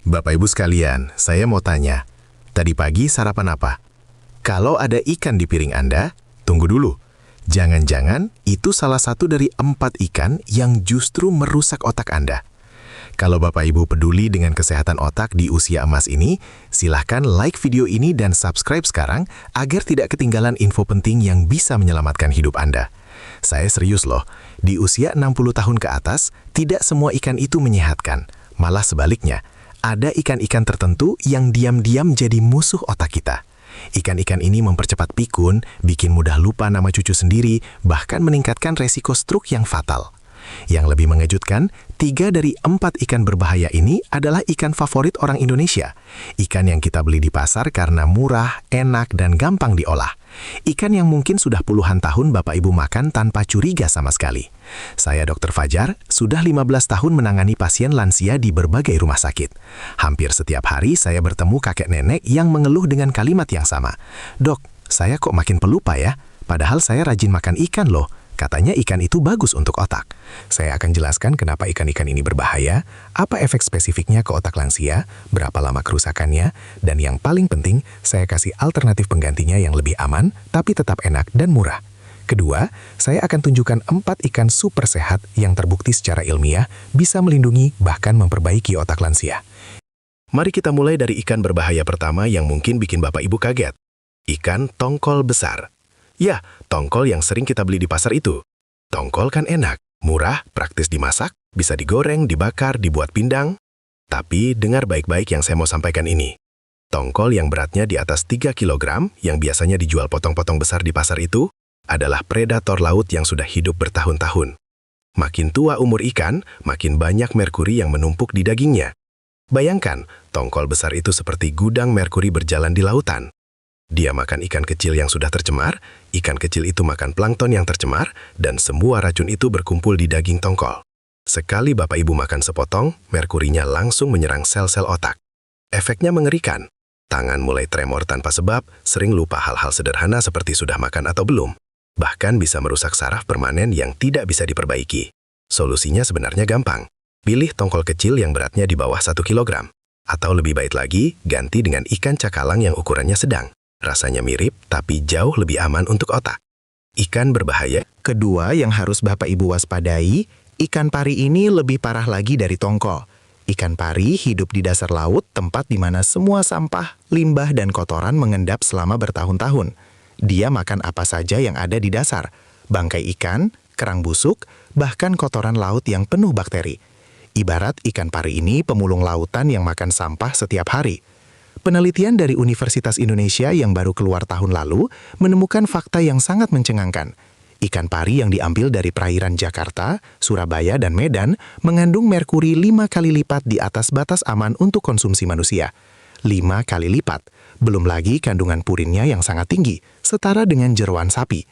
Bapak Ibu sekalian, saya mau tanya, tadi pagi sarapan apa? Kalau ada ikan di piring Anda, tunggu dulu. Jangan-jangan itu salah satu dari 4 ikan yang justru merusak otak Anda. Kalau Bapak Ibu peduli dengan kesehatan otak di usia emas ini, silahkan like video ini dan subscribe sekarang agar tidak ketinggalan info penting yang bisa menyelamatkan hidup Anda. Saya serius loh, di usia 60 tahun ke atas, tidak semua ikan itu menyehatkan. Malah sebaliknya, ada ikan-ikan tertentu yang diam-diam jadi musuh otak kita. Ikan-ikan ini mempercepat pikun, bikin mudah lupa nama cucu sendiri, bahkan meningkatkan resiko stroke yang fatal. Yang lebih mengejutkan, 3 dari 4 ikan berbahaya ini adalah ikan favorit orang Indonesia. Ikan yang kita beli di pasar karena murah, enak, dan gampang diolah. Ikan yang mungkin sudah puluhan tahun Bapak Ibu makan tanpa curiga sama sekali. Saya Dr. Fajar, sudah 15 tahun menangani pasien lansia di berbagai rumah sakit. Hampir setiap hari saya bertemu kakek nenek yang mengeluh dengan kalimat yang sama. "Dok, saya kok makin pelupa ya? Padahal saya rajin makan ikan loh. Katanya ikan itu bagus untuk otak." Saya akan jelaskan kenapa ikan-ikan ini berbahaya, apa efek spesifiknya ke otak lansia, berapa lama kerusakannya, dan yang paling penting, saya kasih alternatif penggantinya yang lebih aman, tapi tetap enak dan murah. Kedua, saya akan tunjukkan 4 ikan super sehat yang terbukti secara ilmiah bisa melindungi bahkan memperbaiki otak lansia. Mari kita mulai dari ikan berbahaya pertama yang mungkin bikin Bapak Ibu kaget. Ikan tongkol besar. Ya, tongkol yang sering kita beli di pasar itu. Tongkol kan enak, murah, praktis dimasak, bisa digoreng, dibakar, dibuat pindang. Tapi dengar baik-baik yang saya mau sampaikan ini. Tongkol yang beratnya di atas 3 kg, yang biasanya dijual potong-potong besar di pasar itu, adalah predator laut yang sudah hidup bertahun-tahun. Makin tua umur ikan, makin banyak merkuri yang menumpuk di dagingnya. Bayangkan, tongkol besar itu seperti gudang merkuri berjalan di lautan. Dia makan ikan kecil yang sudah tercemar, ikan kecil itu makan plankton yang tercemar, dan semua racun itu berkumpul di daging tongkol. Sekali Bapak Ibu makan sepotong, merkurinya langsung menyerang sel-sel otak. Efeknya mengerikan. Tangan mulai tremor tanpa sebab, sering lupa hal-hal sederhana seperti sudah makan atau belum. Bahkan bisa merusak saraf permanen yang tidak bisa diperbaiki. Solusinya sebenarnya gampang. Pilih tongkol kecil yang beratnya di bawah 1 kg. Atau lebih baik lagi, ganti dengan ikan cakalang yang ukurannya sedang. Rasanya mirip, tapi jauh lebih aman untuk otak. Ikan berbahaya. Kedua yang harus Bapak Ibu waspadai, ikan pari ini lebih parah lagi dari tongkol. Ikan pari hidup di dasar laut, tempat di mana semua sampah, limbah, dan kotoran mengendap selama bertahun-tahun. Dia makan apa saja yang ada di dasar, bangkai ikan, kerang busuk, bahkan kotoran laut yang penuh bakteri. Ibarat ikan pari ini pemulung lautan yang makan sampah setiap hari. Penelitian dari Universitas Indonesia yang baru keluar tahun lalu menemukan fakta yang sangat mencengangkan. Ikan pari yang diambil dari perairan Jakarta, Surabaya, dan Medan mengandung merkuri 5 kali lipat di atas batas aman untuk konsumsi manusia. 5 kali lipat. Belum lagi kandungan purinnya yang sangat tinggi, setara dengan jeroan sapi.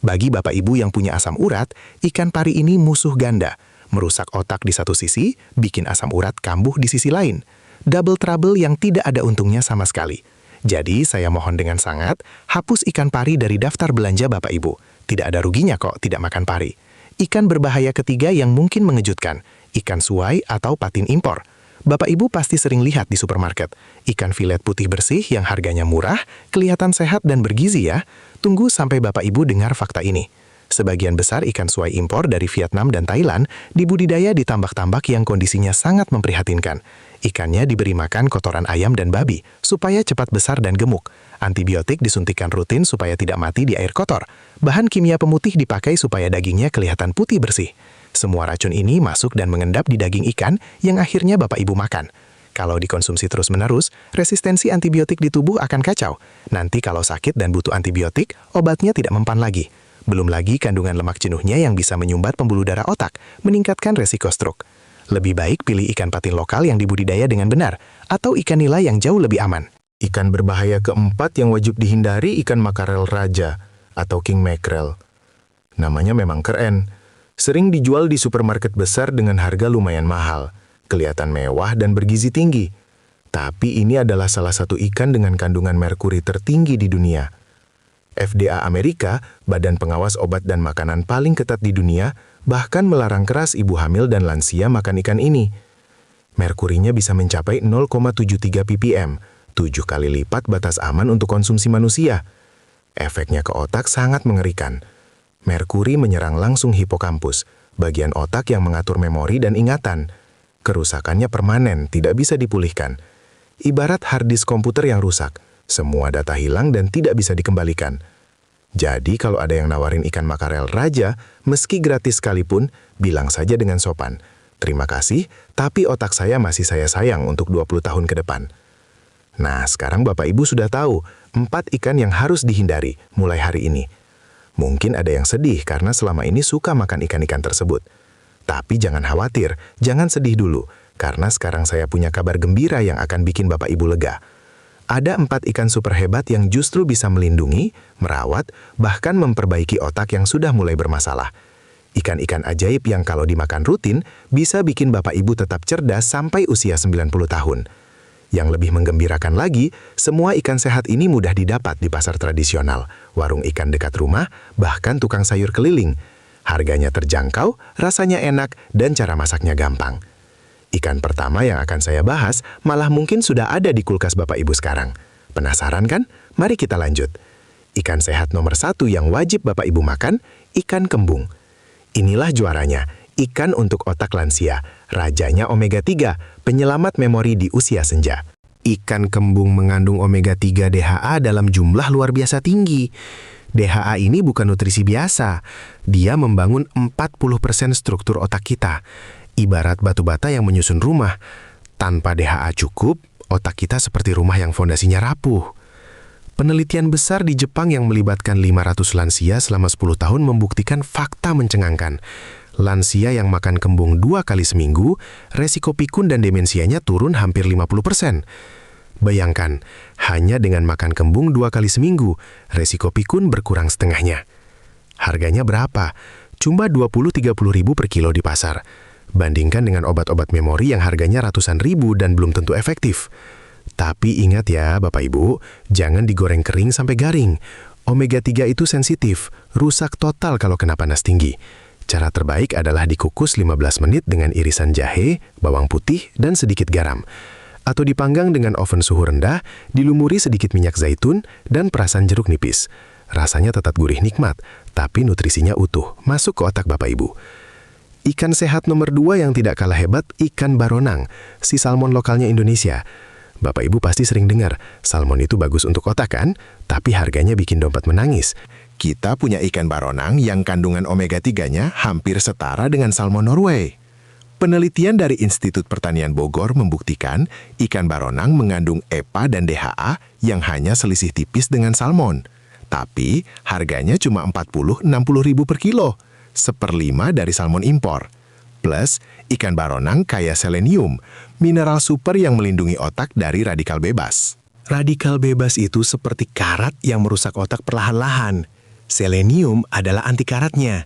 Bagi Bapak Ibu yang punya asam urat, ikan pari ini musuh ganda. Merusak otak di satu sisi, bikin asam urat kambuh di sisi lain. Double trouble yang tidak ada untungnya sama sekali. Jadi, saya mohon dengan sangat, hapus ikan pari dari daftar belanja Bapak Ibu. Tidak ada ruginya kok tidak makan pari. Ikan berbahaya ketiga yang mungkin mengejutkan, ikan suai atau patin impor. Bapak Ibu pasti sering lihat di supermarket. Ikan filet putih bersih yang harganya murah, kelihatan sehat dan bergizi ya. Tunggu sampai Bapak Ibu dengar fakta ini. Sebagian besar ikan suai impor dari Vietnam dan Thailand dibudidaya di tambak-tambak yang kondisinya sangat memprihatinkan. Ikannya diberi makan kotoran ayam dan babi supaya cepat besar dan gemuk. Antibiotik disuntikan rutin supaya tidak mati di air kotor. Bahan kimia pemutih dipakai supaya dagingnya kelihatan putih bersih. Semua racun ini masuk dan mengendap di daging ikan yang akhirnya Bapak Ibu makan. Kalau dikonsumsi terus-menerus, resistensi antibiotik di tubuh akan kacau. Nanti kalau sakit dan butuh antibiotik, obatnya tidak mempan lagi. Belum lagi kandungan lemak jenuhnya yang bisa menyumbat pembuluh darah otak, meningkatkan resiko stroke. Lebih baik pilih ikan patin lokal yang dibudidaya dengan benar, atau ikan nila yang jauh lebih aman. Ikan berbahaya keempat yang wajib dihindari ikan makarel raja atau king mackerel. Namanya memang keren. Sering dijual di supermarket besar dengan harga lumayan mahal. Kelihatan mewah dan bergizi tinggi. Tapi ini adalah salah satu ikan dengan kandungan merkuri tertinggi di dunia. FDA Amerika, Badan Pengawas Obat dan Makanan paling ketat di dunia, bahkan melarang keras ibu hamil dan lansia makan ikan ini. Merkurinya bisa mencapai 0,73 ppm, 7 kali lipat batas aman untuk konsumsi manusia. Efeknya ke otak sangat mengerikan. Merkuri menyerang langsung hipokampus, bagian otak yang mengatur memori dan ingatan. Kerusakannya permanen, tidak bisa dipulihkan. Ibarat hard disk komputer yang rusak, semua data hilang dan tidak bisa dikembalikan. Jadi kalau ada yang nawarin ikan makarel raja, meski gratis sekalipun, bilang saja dengan sopan, "Terima kasih, tapi otak saya masih saya sayang untuk 20 tahun ke depan." Nah, sekarang Bapak Ibu sudah tahu 4 ikan yang harus dihindari mulai hari ini. Mungkin ada yang sedih karena selama ini suka makan ikan-ikan tersebut. Tapi jangan khawatir, jangan sedih dulu, karena sekarang saya punya kabar gembira yang akan bikin Bapak Ibu lega. Ada 4 ikan super hebat yang justru bisa melindungi, merawat, bahkan memperbaiki otak yang sudah mulai bermasalah. Ikan-ikan ajaib yang kalau dimakan rutin bisa bikin Bapak Ibu tetap cerdas sampai usia 90 tahun. Yang lebih menggembirakan lagi, semua ikan sehat ini mudah didapat di pasar tradisional, warung ikan dekat rumah, bahkan tukang sayur keliling. Harganya terjangkau, rasanya enak, dan cara masaknya gampang. Ikan pertama yang akan saya bahas malah mungkin sudah ada di kulkas Bapak Ibu sekarang. Penasaran kan? Mari kita lanjut. Ikan sehat nomor 1 yang wajib Bapak Ibu makan, ikan kembung. Inilah juaranya, ikan untuk otak lansia, rajanya omega 3, penyelamat memori di usia senja. Ikan kembung mengandung omega 3 DHA dalam jumlah luar biasa tinggi. DHA ini bukan nutrisi biasa. Dia membangun 40% struktur otak kita. Ibarat batu bata yang menyusun rumah. Tanpa DHA cukup, otak kita seperti rumah yang fondasinya rapuh. Penelitian besar di Jepang yang melibatkan 500 lansia selama 10 tahun membuktikan fakta mencengangkan. Lansia yang makan kembung 2 kali seminggu, resiko pikun dan demensianya turun hampir 50%. Bayangkan, hanya dengan makan kembung 2 kali seminggu, resiko pikun berkurang setengahnya. Harganya berapa? Cuma 20-30 ribu per kilo di pasar. Bandingkan dengan obat-obat memori yang harganya ratusan ribu dan belum tentu efektif. Tapi ingat ya Bapak Ibu, jangan digoreng kering sampai garing. Omega 3 itu sensitif, rusak total kalau kena panas tinggi. Cara terbaik adalah dikukus 15 menit dengan irisan jahe, bawang putih, dan sedikit garam. Atau dipanggang dengan oven suhu rendah, dilumuri sedikit minyak zaitun, dan perasan jeruk nipis. Rasanya tetap gurih nikmat, tapi nutrisinya utuh, masuk ke otak Bapak Ibu. Ikan sehat nomor 2 yang tidak kalah hebat, ikan baronang, si salmon lokalnya Indonesia. Bapak Ibu pasti sering dengar, salmon itu bagus untuk otak kan? Tapi harganya bikin dompet menangis. Kita punya ikan baronang yang kandungan omega 3-nya hampir setara dengan salmon Norway. Penelitian dari Institut Pertanian Bogor membuktikan ikan baronang mengandung EPA dan DHA yang hanya selisih tipis dengan salmon. Tapi harganya cuma 40-60 ribu per kilo, 1/5 dari salmon impor. Plus, ikan baronang kaya selenium, mineral super yang melindungi otak dari radikal bebas. Radikal bebas itu seperti karat yang merusak otak perlahan-lahan. Selenium adalah anti karatnya.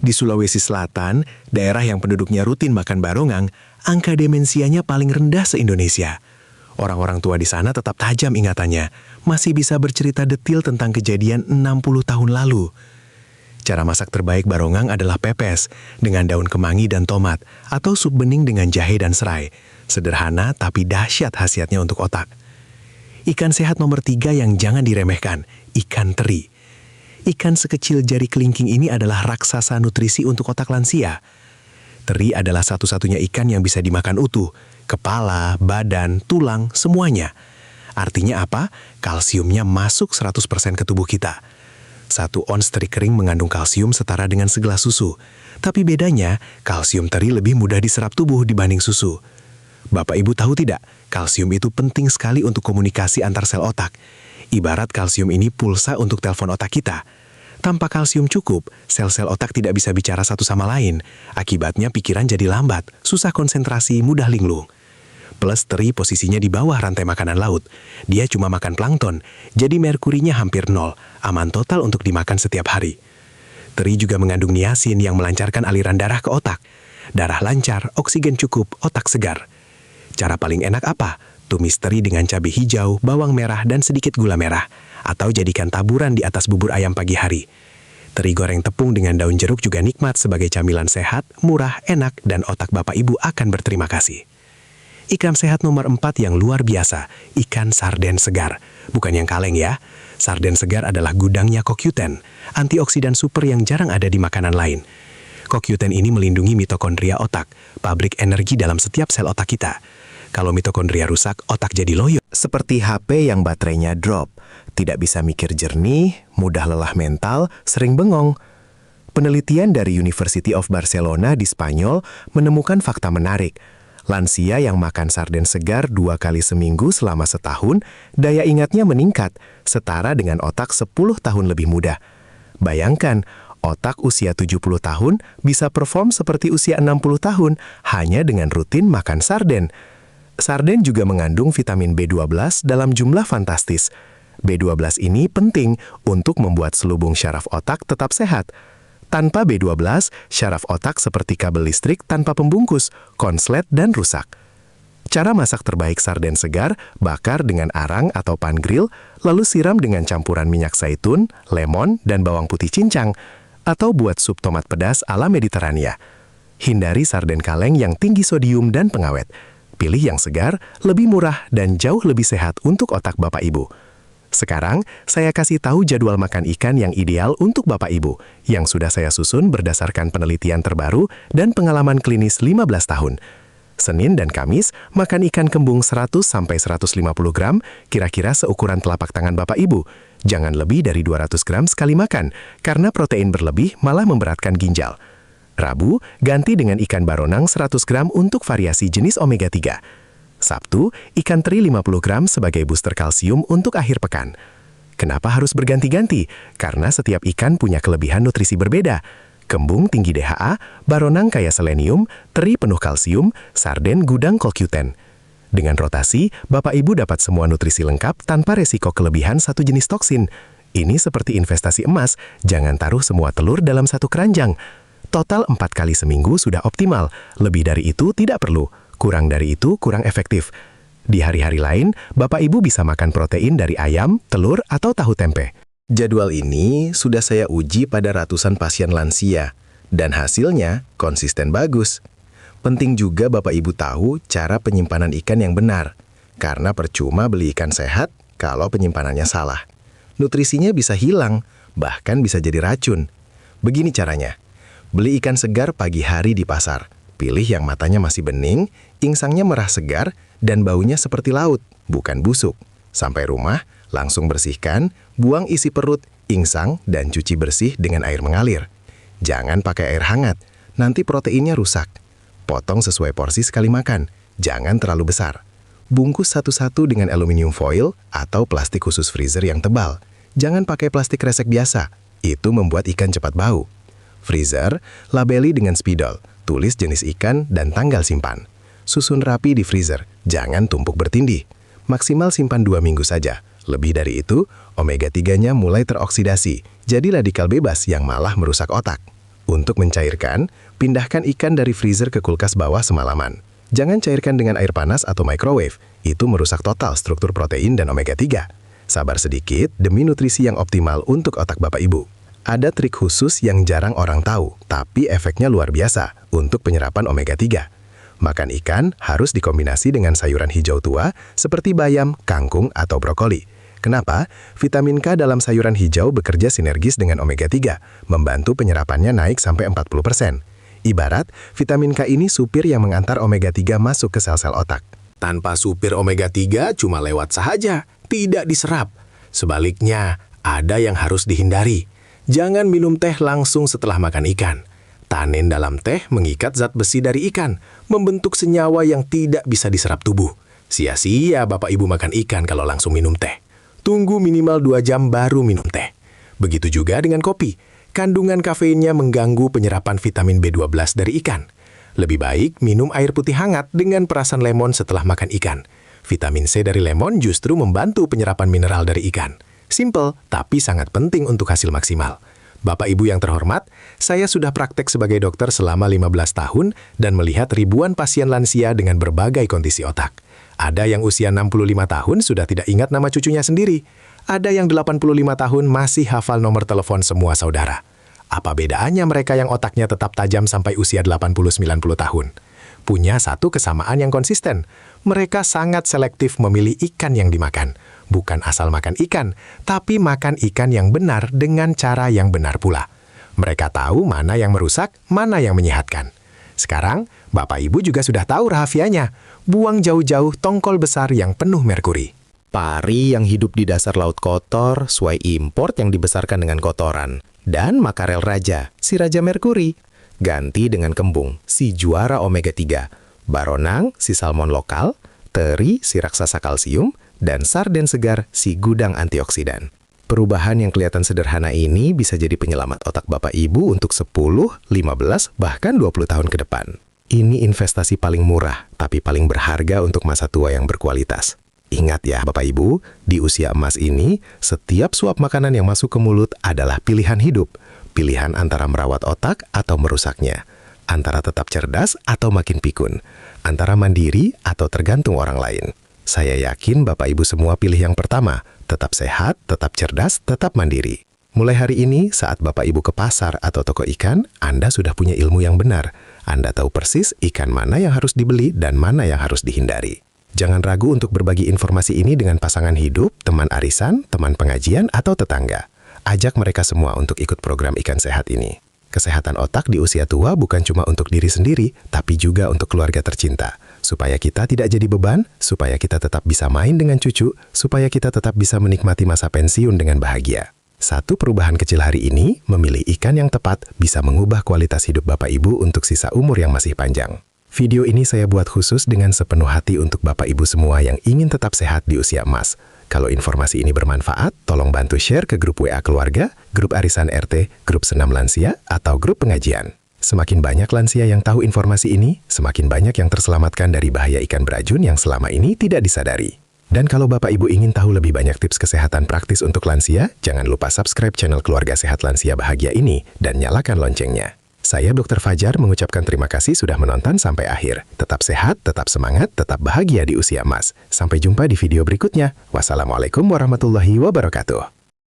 Di Sulawesi Selatan, daerah yang penduduknya rutin makan barongang, angka demensianya paling rendah se-Indonesia. Orang-orang tua di sana tetap tajam ingatannya, masih bisa bercerita detil tentang kejadian 60 tahun lalu. Cara masak terbaik barongang adalah pepes, dengan daun kemangi dan tomat, atau sup bening dengan jahe dan serai. Sederhana tapi dahsyat khasiatnya untuk otak. Ikan sehat nomor 3 yang jangan diremehkan, ikan teri. Ikan sekecil jari kelingking ini adalah raksasa nutrisi untuk otak lansia. Teri adalah satu-satunya ikan yang bisa dimakan utuh, kepala, badan, tulang, semuanya. Artinya apa? Kalsiumnya masuk 100% ke tubuh kita. 1 ons teri kering mengandung kalsium setara dengan segelas susu. Tapi bedanya, kalsium teri lebih mudah diserap tubuh dibanding susu. Bapak Ibu tahu tidak, kalsium itu penting sekali untuk komunikasi antar sel otak. Ibarat kalsium ini pulsa untuk telepon otak kita. Tanpa kalsium cukup, sel-sel otak tidak bisa bicara satu sama lain. Akibatnya pikiran jadi lambat, susah konsentrasi, mudah linglung. Plus teri posisinya di bawah rantai makanan laut. Dia cuma makan plankton, jadi merkurinya hampir 0, aman total untuk dimakan setiap hari. Teri juga mengandung niacin yang melancarkan aliran darah ke otak. Darah lancar, oksigen cukup, otak segar. Cara paling enak apa? Tumis teri dengan cabai hijau, bawang merah, dan sedikit gula merah. Atau jadikan taburan di atas bubur ayam pagi hari. Teri goreng tepung dengan daun jeruk juga nikmat sebagai camilan sehat, murah, enak, dan otak Bapak Ibu akan berterima kasih. Ikan sehat nomor 4 yang luar biasa, ikan sarden segar. Bukan yang kaleng ya. Sarden segar adalah gudangnya CoQ10, antioksidan super yang jarang ada di makanan lain. CoQ10 ini melindungi mitokondria otak, pabrik energi dalam setiap sel otak kita. Kalau mitokondria rusak, otak jadi loyo. Seperti HP yang baterainya drop, tidak bisa mikir jernih, mudah lelah mental, sering bengong. Penelitian dari University of Barcelona di Spanyol menemukan fakta menarik. Lansia yang makan sarden segar 2 kali seminggu selama setahun, daya ingatnya meningkat, setara dengan otak 10 tahun lebih muda. Bayangkan, otak usia 70 tahun bisa perform seperti usia 60 tahun hanya dengan rutin makan sarden. Sarden juga mengandung vitamin B12 dalam jumlah fantastis. B12 ini penting untuk membuat selubung syaraf otak tetap sehat. Tanpa B12, syaraf otak seperti kabel listrik tanpa pembungkus, konslet, dan rusak. Cara masak terbaik sarden segar, bakar dengan arang atau pan grill, lalu siram dengan campuran minyak zaitun, lemon, dan bawang putih cincang, atau buat sup tomat pedas ala Mediterania. Hindari sarden kaleng yang tinggi sodium dan pengawet. Pilih yang segar, lebih murah, dan jauh lebih sehat untuk otak Bapak Ibu. Sekarang, saya kasih tahu jadwal makan ikan yang ideal untuk Bapak Ibu, yang sudah saya susun berdasarkan penelitian terbaru dan pengalaman klinis 15 tahun. Senin dan Kamis, makan ikan kembung 100-150 gram, kira-kira seukuran telapak tangan Bapak Ibu. Jangan lebih dari 200 gram sekali makan, karena protein berlebih malah memberatkan ginjal. Rabu, ganti dengan ikan baronang 100 gram untuk variasi jenis omega 3. Sabtu, ikan teri 50 gram sebagai booster kalsium untuk akhir pekan. Kenapa harus berganti-ganti? Karena setiap ikan punya kelebihan nutrisi berbeda. Kembung tinggi DHA, baronang kaya selenium, teri penuh kalsium, sarden gudang CoQ10. Dengan rotasi, Bapak Ibu dapat semua nutrisi lengkap tanpa resiko kelebihan satu jenis toksin. Ini seperti investasi emas, jangan taruh semua telur dalam satu keranjang. Total 4 kali seminggu sudah optimal, lebih dari itu tidak perlu. Kurang dari itu kurang efektif. Di hari-hari lain, Bapak Ibu bisa makan protein dari ayam, telur, atau tahu tempe. Jadwal ini sudah saya uji pada ratusan pasien lansia, dan hasilnya konsisten bagus. Penting juga Bapak Ibu tahu cara penyimpanan ikan yang benar, karena percuma beli ikan sehat kalau penyimpanannya salah. Nutrisinya bisa hilang, bahkan bisa jadi racun. Begini caranya, beli ikan segar pagi hari di pasar. Pilih yang matanya masih bening, insangnya merah segar, dan baunya seperti laut, bukan busuk. Sampai rumah, langsung bersihkan, buang isi perut, insang, dan cuci bersih dengan air mengalir. Jangan pakai air hangat, nanti proteinnya rusak. Potong sesuai porsi sekali makan, jangan terlalu besar. Bungkus satu-satu dengan aluminium foil atau plastik khusus freezer yang tebal. Jangan pakai plastik kresek biasa, itu membuat ikan cepat bau. Freezer, labeli dengan spidol. Tulis jenis ikan dan tanggal simpan. Susun rapi di freezer, jangan tumpuk bertindih. Maksimal simpan 2 minggu saja. Lebih dari itu, omega 3-nya mulai teroksidasi, jadi radikal bebas yang malah merusak otak. Untuk mencairkan, pindahkan ikan dari freezer ke kulkas bawah semalaman. Jangan cairkan dengan air panas atau microwave, itu merusak total struktur protein dan omega 3. Sabar sedikit demi nutrisi yang optimal untuk otak Bapak Ibu. Ada trik khusus yang jarang orang tahu, tapi efeknya luar biasa untuk penyerapan omega 3. Makan ikan harus dikombinasi dengan sayuran hijau tua seperti bayam, kangkung, atau brokoli. Kenapa? Vitamin K dalam sayuran hijau bekerja sinergis dengan omega 3, membantu penyerapannya naik sampai 40%. Ibarat, vitamin K ini supir yang mengantar omega 3 masuk ke sel-sel otak. Tanpa supir omega 3 cuma lewat saja, tidak diserap. Sebaliknya, ada yang harus dihindari. Jangan minum teh langsung setelah makan ikan. Tanin dalam teh mengikat zat besi dari ikan, membentuk senyawa yang tidak bisa diserap tubuh. Sia-sia Bapak Ibu makan ikan kalau langsung minum teh. Tunggu minimal 2 jam baru minum teh. Begitu juga dengan kopi. Kandungan kafeinnya mengganggu penyerapan vitamin B12 dari ikan. Lebih baik minum air putih hangat dengan perasan lemon setelah makan ikan. Vitamin C dari lemon justru membantu penyerapan mineral dari ikan. Simple, tapi sangat penting untuk hasil maksimal. Bapak Ibu yang terhormat, saya sudah praktek sebagai dokter selama 15 tahun dan melihat ribuan pasien lansia dengan berbagai kondisi otak. Ada yang usia 65 tahun sudah tidak ingat nama cucunya sendiri. Ada yang 85 tahun masih hafal nomor telepon semua saudara. Apa bedaannya mereka yang otaknya tetap tajam sampai usia 80-90 tahun? Punya satu kesamaan yang konsisten. mereka sangat selektif memilih ikan yang dimakan. Bukan asal makan ikan, tapi makan ikan yang benar dengan cara yang benar pula. Mereka tahu mana yang merusak, mana yang menyehatkan. Sekarang, Bapak Ibu juga sudah tahu rahasianya. Buang jauh-jauh tongkol besar yang penuh merkuri. Pari yang hidup di dasar laut kotor, suai import yang dibesarkan dengan kotoran. Dan makarel raja, si raja merkuri. Ganti dengan kembung, si juara omega 3. Baronang, si salmon lokal. Teri, si raksasa kalsium. Dan sarden segar, si gudang antioksidan. Perubahan yang kelihatan sederhana ini bisa jadi penyelamat otak Bapak Ibu untuk 10, 15, bahkan 20 tahun ke depan. Ini investasi paling murah, tapi paling berharga untuk masa tua yang berkualitas. Ingat ya Bapak Ibu, di usia emas ini, setiap suap makanan yang masuk ke mulut adalah pilihan hidup. Pilihan antara merawat otak atau merusaknya. Antara tetap cerdas atau makin pikun. Antara mandiri atau tergantung orang lain. Saya yakin Bapak Ibu semua pilih yang pertama, tetap sehat, tetap cerdas, tetap mandiri. Mulai hari ini, saat Bapak Ibu ke pasar atau toko ikan, Anda sudah punya ilmu yang benar. Anda tahu persis ikan mana yang harus dibeli dan mana yang harus dihindari. Jangan ragu untuk berbagi informasi ini dengan pasangan hidup, teman arisan, teman pengajian, atau tetangga. Ajak mereka semua untuk ikut program Ikan Sehat ini. Kesehatan otak di usia tua bukan cuma untuk diri sendiri, tapi juga untuk keluarga tercinta. Supaya kita tidak jadi beban, supaya kita tetap bisa main dengan cucu, supaya kita tetap bisa menikmati masa pensiun dengan bahagia. Satu perubahan kecil hari ini, memilih ikan yang tepat, bisa mengubah kualitas hidup Bapak Ibu untuk sisa umur yang masih panjang. Video ini saya buat khusus dengan sepenuh hati untuk Bapak Ibu semua yang ingin tetap sehat di usia emas. Kalau informasi ini bermanfaat, tolong bantu share ke grup WA keluarga, grup arisan RT, grup senam lansia, atau grup pengajian. Semakin banyak lansia yang tahu informasi ini, semakin banyak yang terselamatkan dari bahaya ikan beracun yang selama ini tidak disadari. Dan kalau Bapak Ibu ingin tahu lebih banyak tips kesehatan praktis untuk lansia, jangan lupa subscribe channel Keluarga Sehat Lansia Bahagia ini dan nyalakan loncengnya. Saya Dr. Fajar mengucapkan terima kasih sudah menonton sampai akhir. Tetap sehat, tetap semangat, tetap bahagia di usia emas. Sampai jumpa di video berikutnya. Wassalamualaikum warahmatullahi wabarakatuh.